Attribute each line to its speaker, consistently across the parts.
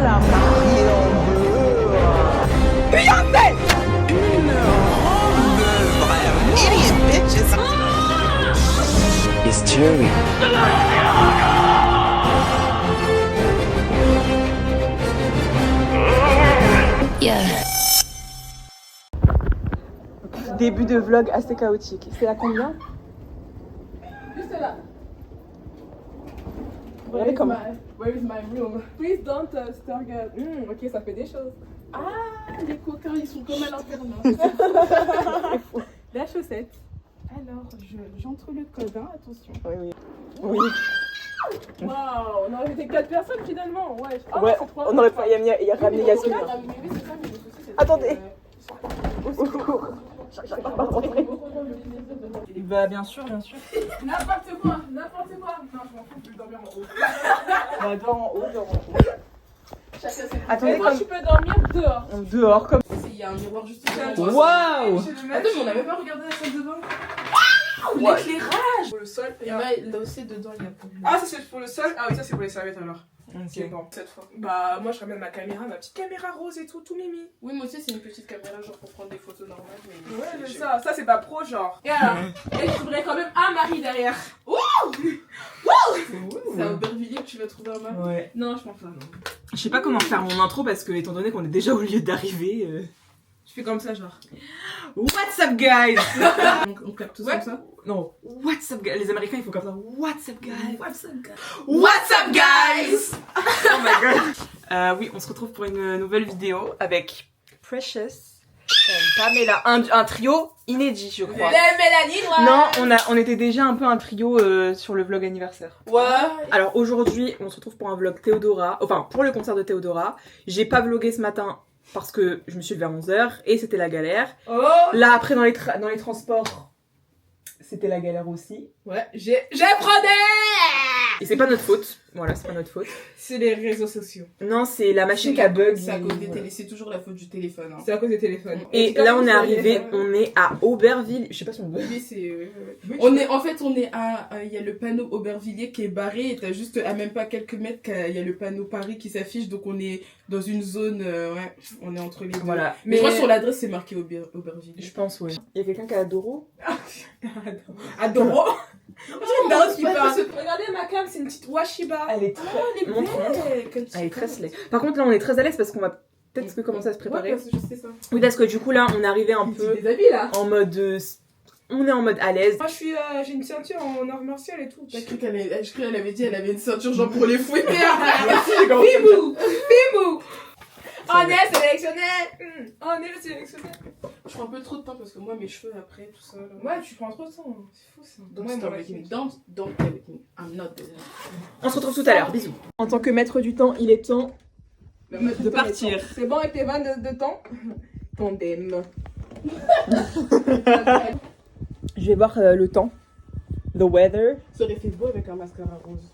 Speaker 1: la mariée en bleu. Beyoncé! Une robe de vraiment idiot bitches.
Speaker 2: It's Jerry.
Speaker 3: Yeah.
Speaker 4: Début de vlog assez chaotique. C'est à combien?
Speaker 5: Juste là.
Speaker 4: Regardez comment.
Speaker 5: Where is my room? Please don't stargate. Ok, ça fait des choses. Ah, les coquins, ils sont comme à l'internat. La chaussette. Alors, j'entre le code, hein, attention.
Speaker 4: Oui. Oui.
Speaker 5: Waouh, on aurait été 4 personnes finalement. Ouais,
Speaker 4: Ouais, on aurait pas. Il y a ramené Yasmine. Attendez. Au secours. Bah bien sûr.
Speaker 5: N'importe quoi. Non, je m'en fous, je vais dormir en haut.
Speaker 4: Bah dors en haut.
Speaker 5: Chacun ses
Speaker 4: Attendez,
Speaker 5: mais moi,
Speaker 4: comme-
Speaker 5: je peux dormir dehors.
Speaker 4: Dehors comme.
Speaker 5: Il y a un miroir juste ici.
Speaker 4: Waouh!
Speaker 5: Attends, mais on n'avait pas regardé la salle de bain.
Speaker 4: Ouais.
Speaker 5: L'éclairage!
Speaker 6: Pour le sol.
Speaker 5: Et là aussi, dedans, il y a pas de...
Speaker 6: Ah, ça c'est pour le sol. Ah oui, ça c'est pour les serviettes alors.
Speaker 4: Ok.
Speaker 6: Bon, cette fois. Bah, moi je ramène ma caméra, ma petite caméra rose et tout mimi.
Speaker 5: Oui, moi aussi, c'est une petite caméra, genre pour prendre des photos normales. Mais...
Speaker 6: Ouais, mais ça c'est pas pro genre.
Speaker 5: Et alors, et je trouverais quand même un mari derrière. C'est à Aubervilliers que tu vas trouver un mari.
Speaker 4: Ouais.
Speaker 5: Non, je pense pas, non.
Speaker 4: Je sais pas comment faire mon intro parce que étant donné qu'on est déjà au lieu d'arriver.
Speaker 6: Je fais comme ça genre.
Speaker 4: What's up guys?
Speaker 5: On capte tous
Speaker 6: Ouais.
Speaker 5: comme ça.
Speaker 4: Non. What's up guys? Les Américains ils font comme ça. What's up guys?
Speaker 5: What's up, guys?
Speaker 4: What's up guys? Oh my god. Oui, on se retrouve pour une nouvelle vidéo avec Precious et Pamela. Un trio inédit, je crois.
Speaker 5: Les Mélanie noires.
Speaker 4: Non, on était déjà un peu un trio sur le vlog anniversaire.
Speaker 5: Ouais.
Speaker 4: Alors aujourd'hui, on se retrouve pour un vlog Théodora. Enfin, pour le concert de Théodora. J'ai pas vlogué ce matin parce que je me suis levée à 11h et c'était la galère.
Speaker 5: Oh.
Speaker 4: Là, après, dans les transports, c'était la galère aussi.
Speaker 5: Ouais, j'ai prenais.
Speaker 4: Et c'est pas notre faute. Voilà, c'est pas notre faute.
Speaker 6: C'est les réseaux sociaux.
Speaker 4: Non, c'est la machine qui a bug.
Speaker 5: C'est à cause des télé, c'est toujours la faute du téléphone. Hein.
Speaker 6: C'est à cause des téléphones.
Speaker 4: Et là, on est arrivé, on est à Aubervilliers. Je sais pas si on veut.
Speaker 5: Oui, c'est. On est à. Il y a le panneau Aubervilliers qui est barré et t'as juste à même pas quelques mètres qu'il y a le panneau Paris qui s'affiche, donc on est dans une zone. Ouais, on est entre les deux.
Speaker 4: Voilà.
Speaker 5: Mais je crois que sur l'adresse c'est marqué Aubervilliers.
Speaker 4: Je pense, oui. Il y a quelqu'un qui a Doro.
Speaker 6: Adoro.
Speaker 5: Non, qui parle.
Speaker 6: Regardez ma cam, c'est une petite Washiba.
Speaker 4: Elle est très.
Speaker 5: Elle est
Speaker 4: Montre.
Speaker 5: belle.
Speaker 4: Elle est très slay. Par contre, là, on est très à l'aise parce qu'on va peut-être commencer à se préparer.
Speaker 5: Ouais, parce que je sais ça.
Speaker 4: Oui, parce que du coup, là, on est arrivé un peu
Speaker 5: Des habits là.
Speaker 4: en mode. On est en mode à l'aise.
Speaker 6: Moi j'ai une ceinture en art martial et tout.
Speaker 5: Je crois qu'elle avait dit elle avait une ceinture genre pour les fouetter.
Speaker 6: Bimou. On est sélectionné. On est sélectionné.
Speaker 5: Je prends un peu trop de temps parce que moi mes cheveux après tout ça. Là.
Speaker 6: Ouais, tu prends trop de temps. C'est fou ça.
Speaker 5: Don't
Speaker 6: Ouais,
Speaker 5: stay
Speaker 6: moi,
Speaker 5: with me.
Speaker 6: je-
Speaker 5: Don't stay with me. I'm not there.
Speaker 4: On se retrouve tout à l'heure. Bisous. En tant que maître du temps, il est temps de partir.
Speaker 6: C'est bon avec tes vannes de temps. Tandem.
Speaker 4: Je vais voir le temps. The weather.
Speaker 5: Ça aurait fait beau avec un mascara rose.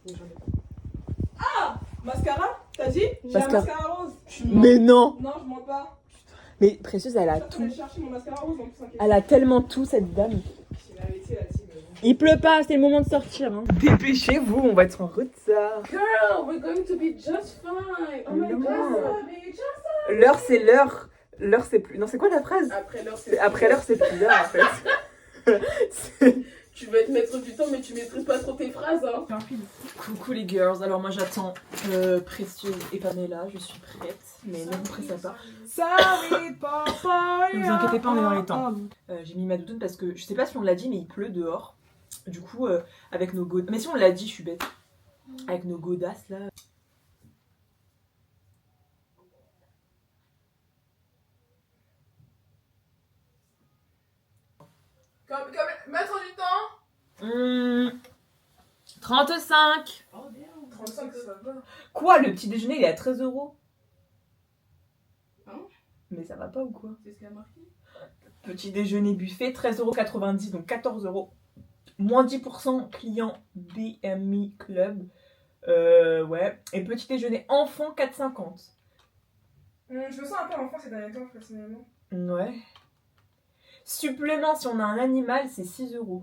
Speaker 5: Mais j'en ai pas.
Speaker 6: Mascara, t'as dit? J'ai
Speaker 4: Mascara.
Speaker 6: un mascara rose.
Speaker 4: Mais non.
Speaker 6: Non, je mens pas.
Speaker 4: Mais Précieuse, elle a
Speaker 6: Je suis en train
Speaker 4: tout.
Speaker 6: de chercher mon mascara rose en plus. Inquiète.
Speaker 4: Elle a tellement tout, cette dame.
Speaker 6: J'ai la laissé là-dessus.
Speaker 4: Il pleut pas, c'est le moment de sortir. Hein. Dépêchez-vous, on va être en retard.
Speaker 5: Girl, we're going to be just fine. Oh my
Speaker 4: Non.
Speaker 5: god.
Speaker 4: L'heure, c'est l'heure. L'heure, c'est plus. Non, c'est quoi la phrase?
Speaker 5: Après l'heure c'est.
Speaker 4: Après l'heure, c'est plus l'heure, en fait. C'est-
Speaker 5: Tu veux être maître du temps mais tu maîtrises pas trop tes phrases hein.
Speaker 4: Coucou les girls, alors moi j'attends Précieuse et Pamela, je suis prête, mais ne vous pressez pas.
Speaker 6: Sorry, papa.
Speaker 4: Ne vous inquiétez pas, on est dans les temps. J'ai mis ma doudoune parce que je sais pas si on l'a dit, mais il pleut dehors. Du coup, avec nos godasses. Mais si on l'a dit, je suis bête. Avec nos godasses là.
Speaker 6: Comme maître du temps.
Speaker 4: 35.
Speaker 5: Oh damn.
Speaker 6: 35, ça va.
Speaker 4: Quoi, le petit déjeuner il est à 13 €?
Speaker 5: Hein?
Speaker 4: Mais ça va pas ou quoi?
Speaker 5: C'est ce qu'elle a marqué.
Speaker 4: Petit déjeuner buffet, 13,90 €, donc 14 €. Moins 10% client BMI Club. Ouais. Et petit déjeuner enfant, 4,50 €.
Speaker 6: Je me sens un peu enfant ces derniers temps, personnellement.
Speaker 4: Ouais. Supplément, si on a un animal, c'est 6 €.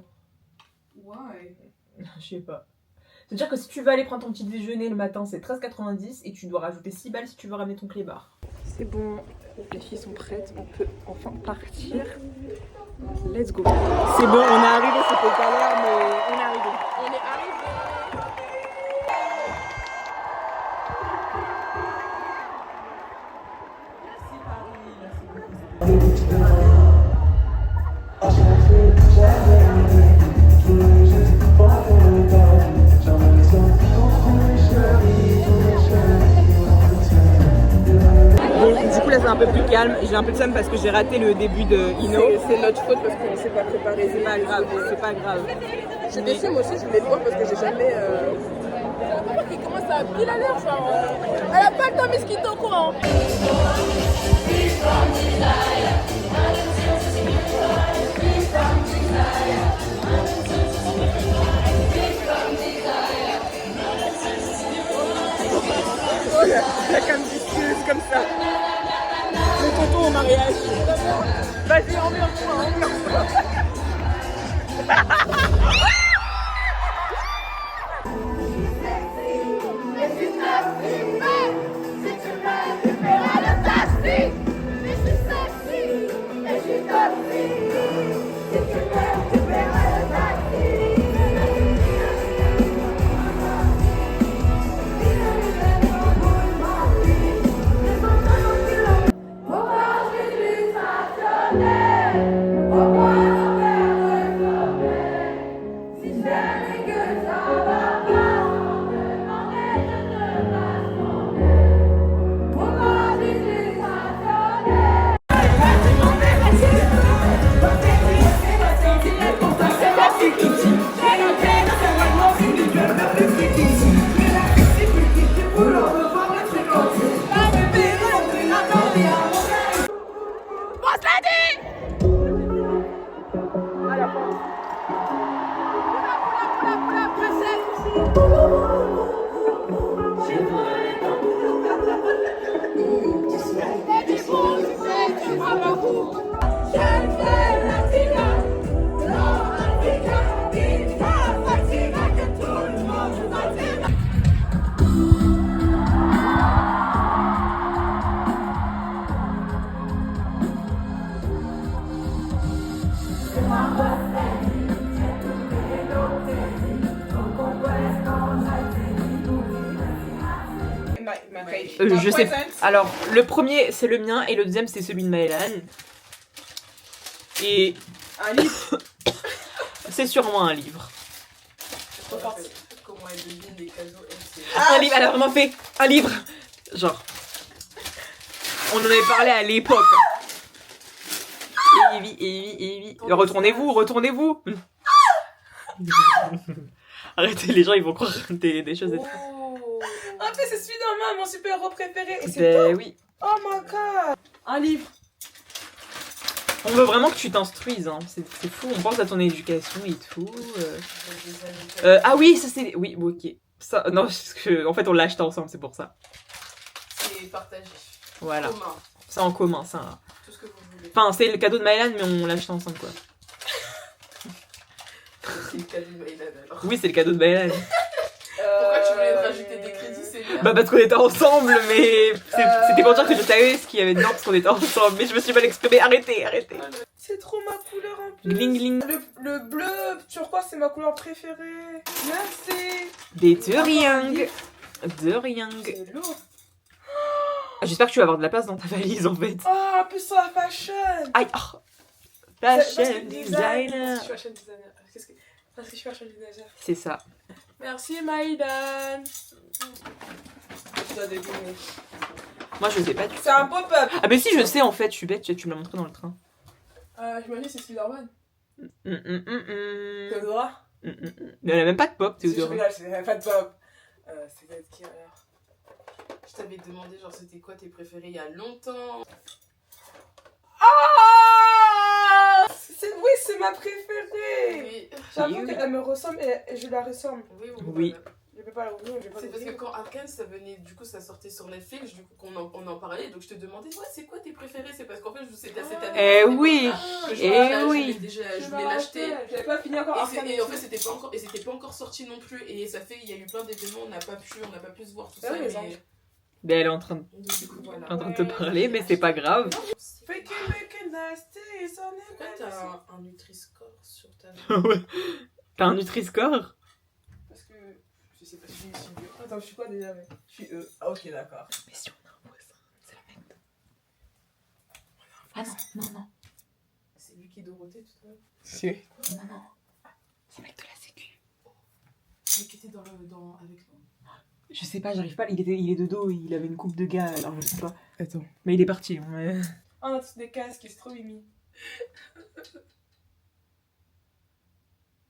Speaker 5: Ouais.
Speaker 4: Je sais pas. C'est-à-dire que si tu veux aller prendre ton petit déjeuner le matin, c'est 13,90 et tu dois rajouter 6 balles si tu veux ramener ton clébard.
Speaker 5: C'est bon, les filles sont prêtes, on peut enfin partir. Let's go.
Speaker 1: C'est bon, on est arrivé, c'était galère, mais on est arrivé.
Speaker 5: On est arrivé.
Speaker 1: Bon, du coup là c'est un peu plus calme. J'ai un peu de somme parce que j'ai raté le début de Ino.
Speaker 5: C'est notre faute parce qu'on ne s'est pas préparé.
Speaker 1: C'est pas grave, c'est pas grave.
Speaker 5: Je suis déçue, moi aussi, je voulais le voir parce que j'ai jamais. Il commence à pile à l'heure, genre. Elle a pas le temps, mais ce qui est au courant.
Speaker 1: Oh, la cam vicieuse comme ça. Le tonton au mariage. Vas-y, ambiance-toi, ambiance-toi.
Speaker 4: Je sais. Alors, le premier, c'est le mien et le deuxième, c'est celui de Maëlan. Et.
Speaker 6: Un livre.
Speaker 4: C'est sûrement un livre.
Speaker 6: Comment elle devine des cadeaux,
Speaker 4: Un livre, elle a vraiment fait un livre. Genre. On en avait parlé à l'époque. Evie. Retournez-vous, retournez-vous. Arrêtez, les gens ils vont croire des choses.
Speaker 6: Ah, mais c'est celui d'un mon super-héros préféré. Et c'est
Speaker 4: Ben
Speaker 6: toi.
Speaker 4: oui.
Speaker 6: Oh my god. Un livre.
Speaker 4: On veut vraiment que tu t'instruises, hein. C'est fou, on pense à ton éducation et tout. Ah oui, ça c'est... Oui, bon, ok. Ça, non, parce que, en fait on l'a acheté ensemble, c'est pour ça.
Speaker 6: C'est partagé.
Speaker 4: Voilà.
Speaker 6: Commun.
Speaker 4: C'est en commun, ça.
Speaker 6: Tout ce que vous voulez.
Speaker 4: Enfin, c'est le cadeau de Maëlan, mais on l'a acheté ensemble, quoi.
Speaker 6: C'est le cadeau de Maëlan alors.
Speaker 4: Oui, c'est le cadeau de Maëlan.
Speaker 6: Pourquoi tu voulais rajouter des crédits, c'est bien.
Speaker 4: Bah parce qu'on était ensemble, mais c'était pour dire que je savais ce qu'il y avait dedans parce qu'on était ensemble, mais je me suis mal exprimée. Arrêtez.
Speaker 6: C'est trop ma couleur en plus.
Speaker 4: Gling gling.
Speaker 6: Le bleu turquoise, c'est ma couleur préférée. Merci.
Speaker 4: De rien.
Speaker 6: C'est lourd.
Speaker 4: J'espère que tu vas avoir de la place dans ta valise en fait.
Speaker 6: Oh, en plus sur la fashion.
Speaker 4: Aïe, oh. Fashion designer.
Speaker 6: Parce que je suis fashion designer. Parce que je suis fashion designer.
Speaker 4: C'est ça.
Speaker 6: Merci Maïdan. Je dois deviner.
Speaker 4: Moi je sais pas du tout.
Speaker 6: C'est un pop-up.
Speaker 4: Ah mais si je sais en fait, je suis bête, tu me l'as montré dans le train.
Speaker 6: J'imagine que c'est Spider-Man.
Speaker 4: Mais
Speaker 6: Théodora.
Speaker 4: elle a même pas de pop,
Speaker 6: Si, je
Speaker 4: Théodora.
Speaker 6: rigole, c'est pas de pop. C'est d'être qui alors? Je t'avais demandé genre c'était quoi tes préférés il y a longtemps. Ah! Oui, c'est ma préférée.
Speaker 2: Oui.
Speaker 6: J'avoue qu'elle me ressemble et je la ressemble.
Speaker 2: Oui.
Speaker 4: Oui.
Speaker 6: Je peux
Speaker 5: pas l'ouvrir, je vais pas
Speaker 6: C'est parce que
Speaker 5: l'ouvrir.
Speaker 6: quand Arcane, ça venait, du coup, ça sortait sur Netflix, du coup, on en parlait, donc je te demandais, ouais, c'est quoi tes préférés? C'est parce qu'en fait, c'était à cette année.
Speaker 4: Eh oui.
Speaker 6: Que je
Speaker 4: Eh
Speaker 6: voulais
Speaker 4: oui.
Speaker 6: déjà, je voulais l'acheter.
Speaker 5: J'avais pas fini encore Arcane.
Speaker 6: Et en fait, c'était pas encore sorti non plus. Et ça fait, il y a eu plein d'événements, on n'a pas pu se voir tout
Speaker 5: Ah
Speaker 6: ça.
Speaker 5: oui, mais
Speaker 6: Mais
Speaker 4: Ben, elle est en train
Speaker 6: du coup, voilà.
Speaker 4: de te parler, mais c'est pas grave.
Speaker 1: Fake it, make it nasty, it's on it.
Speaker 6: Pourquoi t'as un Nutri-Score sur ta...
Speaker 4: Ouais. T'as un Nutri-Score?
Speaker 5: Parce que.
Speaker 1: Je sais pas si je suis bio. Attends, je suis quoi déjà, mec? Je suis E. Ah, ok, d'accord.
Speaker 4: Mais si on a un voisin, c'est le mec de... Ah non.
Speaker 6: C'est lui qui Dorothée tout à l'heure.
Speaker 1: Si.
Speaker 4: Non. C'est le mec de la sécu.
Speaker 6: Lui qui était avec nous.
Speaker 4: Je sais pas, j'arrive pas. Il est de dos, il avait une coupe de gars, alors je sais pas.
Speaker 1: Attends.
Speaker 4: Mais il est parti.
Speaker 5: Oh, on a tous des casques, c'est trop mimi.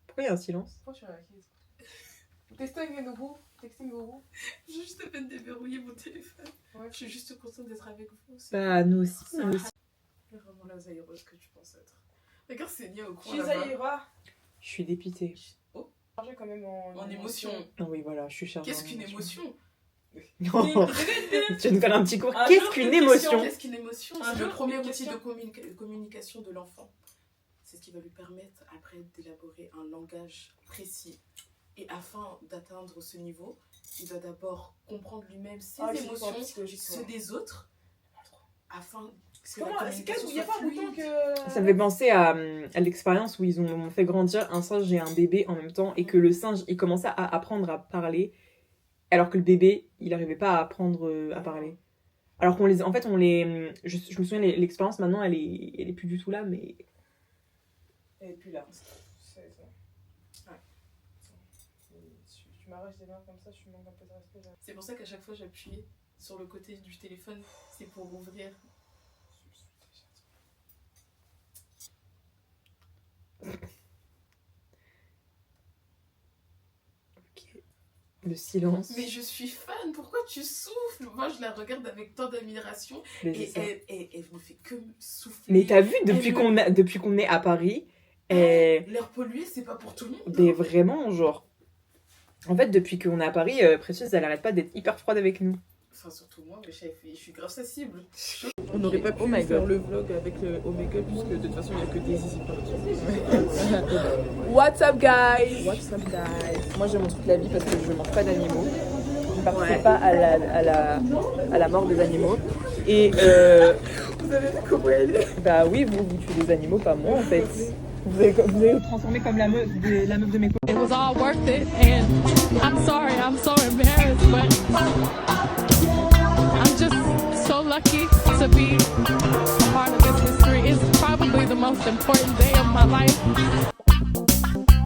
Speaker 4: Pourquoi il y a un silence?
Speaker 5: Pourquoi tu réagis? Texting Nobu.
Speaker 6: J'ai juste à peine déverrouillé mon téléphone. Ouais. Je suis juste contente d'être avec vous.
Speaker 4: Bah, nous aussi.
Speaker 6: C'est vraiment la Zaïreuse que tu penses être. Regarde, c'est lié au coin
Speaker 5: Chez
Speaker 6: là-bas.
Speaker 5: Zaïra.
Speaker 4: Je suis dépitée.
Speaker 5: Chargé quand même
Speaker 6: En émotion.
Speaker 4: Ah oui, voilà, je suis chargée.
Speaker 6: Qu'est-ce qu'une émotion?
Speaker 4: Tu vas nous faire un petit cours.
Speaker 5: Un
Speaker 4: Qu'est-ce
Speaker 5: jour,
Speaker 4: qu'une
Speaker 5: une
Speaker 4: émotion?
Speaker 6: Qu'est-ce qu'une émotion?
Speaker 5: Un
Speaker 6: C'est le
Speaker 5: jour,
Speaker 6: premier
Speaker 5: une
Speaker 6: outil
Speaker 5: question.
Speaker 6: de communication de l'enfant. C'est ce qui va lui permettre après d'élaborer un langage précis. Et afin d'atteindre ce niveau, il doit d'abord comprendre lui-même ses émotions, ceux des autres, afin que
Speaker 5: Comment?
Speaker 6: la
Speaker 5: C'est
Speaker 6: communication
Speaker 5: il y a
Speaker 6: soit
Speaker 5: pas un bouton
Speaker 6: fluide.
Speaker 5: que.
Speaker 4: Ça me fait penser à l'expérience où ils ont fait grandir un singe et un bébé en même temps et que le singe il commençait à apprendre à parler alors que le bébé il n'arrivait pas à apprendre à parler. Alors je me souviens l'expérience maintenant elle est plus du tout là mais
Speaker 5: Elle est plus là. C'est ça. Ouais. Tu m'arraches des mains comme ça, je manque un peu de respect. Là.
Speaker 6: C'est pour ça qu'à chaque fois j'appuie sur le côté du téléphone, c'est pour ouvrir.
Speaker 4: le silence.
Speaker 6: Mais je suis fan, pourquoi tu souffles? Moi je la regarde avec tant d'admiration
Speaker 4: Mais
Speaker 6: et
Speaker 4: c'est ça.
Speaker 6: elle ne fait que souffler.
Speaker 4: Mais t'as vu depuis
Speaker 6: Elle
Speaker 4: qu'on est à Paris
Speaker 6: L'air pollué, c'est pas pour tout le monde.
Speaker 4: mais vraiment genre en fait depuis qu'on est à Paris Précieuse elle arrête pas d'être hyper froide avec nous.
Speaker 6: Enfin, surtout moi, mais je suis grave sensible.
Speaker 1: On n'aurait pas pu
Speaker 4: Oh my
Speaker 1: faire
Speaker 4: God.
Speaker 1: le vlog avec le Omega puisque de toute façon il n'y a que des zizi partout.
Speaker 5: What's up, guys?
Speaker 1: What's up guys?
Speaker 4: Moi je montre toute la vie parce que je mange pas d'animaux. Je ne participe pas à la mort des animaux. Et
Speaker 1: Vous avez vu comment elle est?
Speaker 4: bah oui, vous tuez des animaux, pas moi en fait. Vous allez vous transformer comme la meuf de mes
Speaker 2: It was all worth it, and I'm sorry, I'm so embarrassed, but I'm just so lucky to be a part of this history. It's probably the most important day of my life.